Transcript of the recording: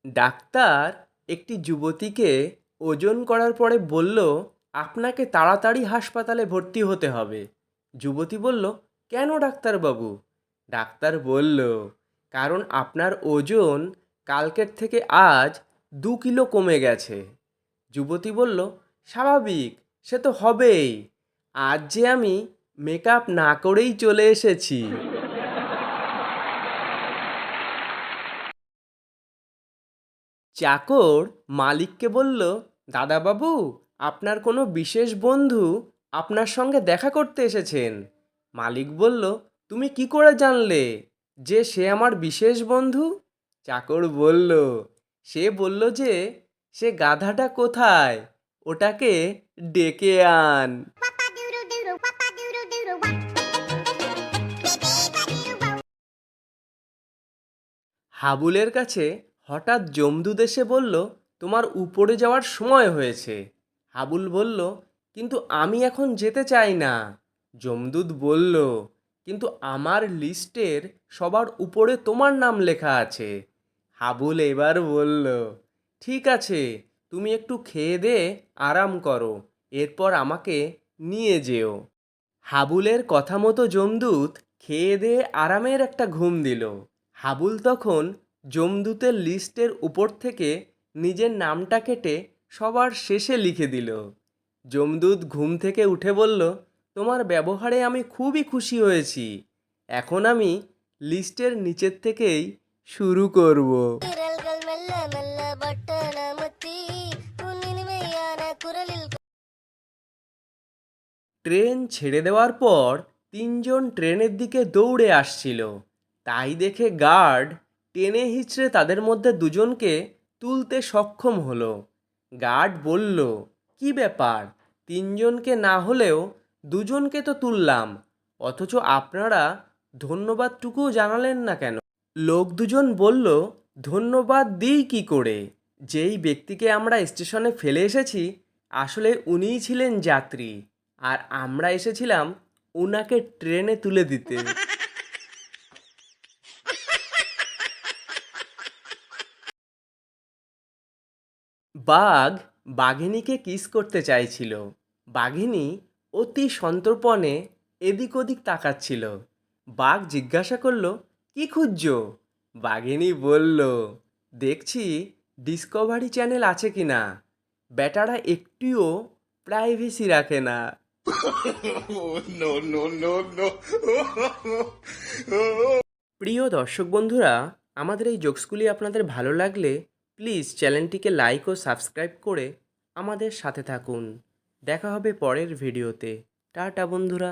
Doctor একটি যুবতীকে ওজন করার পরে বলল, আপনাকে তাড়াতাড়ি হাসপাতালে ভর্তি হতে হবে। যুবতী বলল, কেন ডাক্তারবাবু? ডাক্তার বলল, কারণ আপনার ওজন কালকের থেকে আজ 2 কিলো কমে গেছে। যুবতী বলল, স্বাভাবিক, সে তো হবেই। আজ যে আমি মেকআপ না করেই চলে এসেছি। চাকর মালিককে বলল, দাদাবাবু, আপনার কোনো বিশেষ বন্ধু আপনার সঙ্গে দেখা করতে এসেছেন। মালিক বলল, তুমি কি করে জানলে যে সে আমার বিশেষ বন্ধু? চাকর বলল, সে বলল যে সে গাধাটা কোথায়, ওটাকে ডেকে আন। হাবুলের কাছে হঠাৎ জমদূত এসে বলল, তোমার উপরে যাওয়ার সময় হয়েছে। হাবুল বলল, কিন্তু আমি এখন যেতে চাই না। যমদূত বলল, কিন্তু আমার লিস্টের সবার উপরে তোমার নাম লেখা আছে। হাবুল এবার বলল, ঠিক আছে, তুমি একটু খেয়ে দে আরাম করো, এরপর আমাকে নিয়ে যেও। হাবুলের কথা মতো যমদূত খেয়ে দিয়ে আরামের একটা ঘুম দিল। হাবুল তখন যমদূতের লিস্টের উপর থেকে নিজের নামটা কেটে সবার শেষে লিখে দিল। যমদূত ঘুম থেকে উঠে বলল, তোমার ব্যবহারে আমি খুবই খুশি হয়েছি। এখন আমি লিস্টের নিচের থেকেই শুরু করব। ট্রেন ছেড়ে দেওয়ার পর 3জন ট্রেনের দিকে দৌড়ে আসছিল। তাই দেখে গার্ড টেনে হিঁচড়ে তাদের মধ্যে দুজনকে তুলতে সক্ষম হলো। গার্ড বলল, কি ব্যাপার, 3জনকে না হলেও দুজনকে তো তুললাম, অথচ আপনারা ধন্যবাদটুকুও জানালেন না কেন? লোক দুজন বলল, ধন্যবাদ দিই কি করে? যেই ব্যক্তিকে আমরা স্টেশনে ফেলে এসেছি আসলে উনিই ছিলেন যাত্রী, আর আমরা এসেছিলাম ওনাকে ট্রেনে তুলে দিতে। বাঘ বাঘিনীকে কিস করতে চাইছিল। বাঘিনী অতি সন্তর্পণে এদিক ওদিক তাকাচ্ছিল। বাঘ জিজ্ঞাসা করলো, কি খুঁজছো? বাঘিনী বলল, দেখছি ডিসকভারি চ্যানেল আছে কিনা। বেটারা একটুও প্রাইভেসি রাখে না। প্রিয় দর্শক বন্ধুরা, আমাদের এই জোকসগুলি আপনাদের ভালো লাগলে প্লিজ চ্যানেলটিকে লাইক ও সাবস্ক্রাইব করে আমাদের সাথে থাকুন। দেখা হবে পরের ভিডিওতে। টাটা বন্ধুরা।